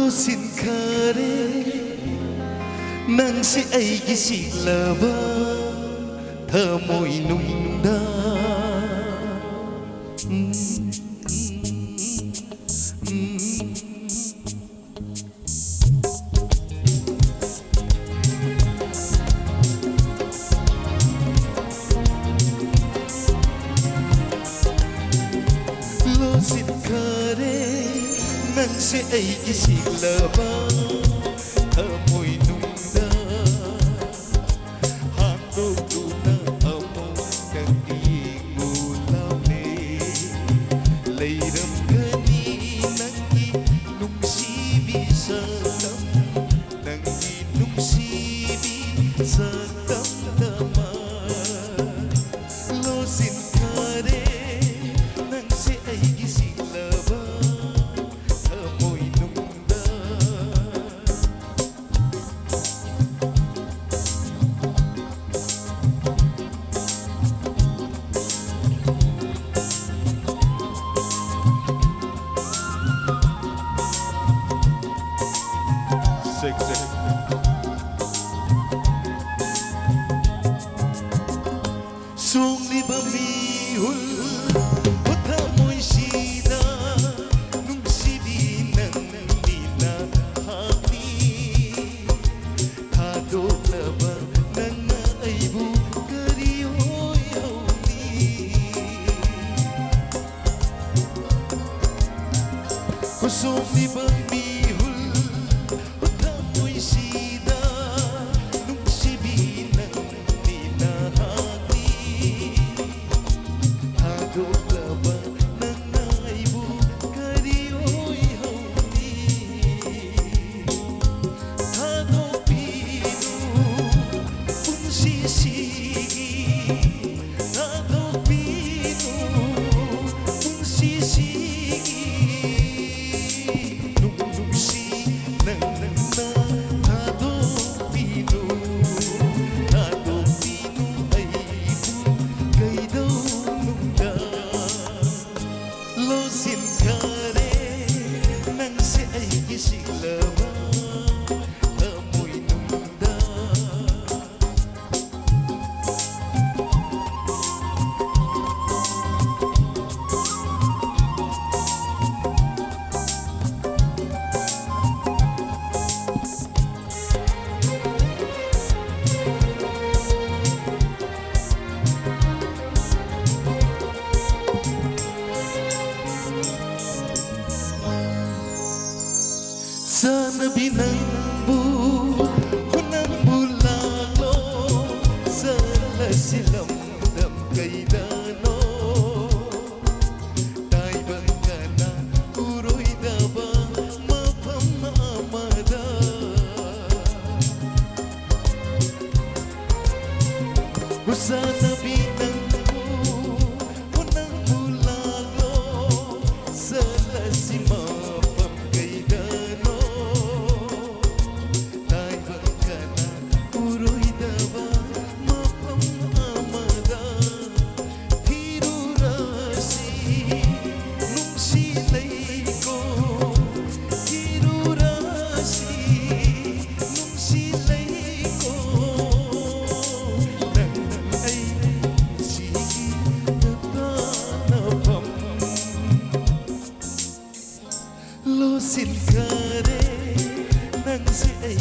Lusin khare nang si ai gi siglaba tha moi nungda Lusin khare nang si ai gi siglaba tha moi nungda hando tuna amo nang ingulaw ni leiram gani nang inungsibi sa nang inungsibi sa damdaman Lusin khare nang si ai gi siglaba tha moi nungda Sung li ba mihul Hota mo'y sida Nung sibi ng minahati Hadok na ba ng naaibu Kariyo'y awni Sung li ba mihul Hota mo'y sida Nung sibi ng minahati Hadok na ba ng naibu Kariyo'y hawni Hadok pino kung sisigi Hadok pino kung sisigi Nung si nang na Hadok pino ay bugay daw Lusin khare nang si ai gi siglaba tha moi nungda Sana binangbu Hunang bulalo Sana silam dam kay dano Tay bang ka na Uroy da ba Mapamamada Sana binangbu Hunang bulalo Sana simapam kay dano Lusin khare nang si ai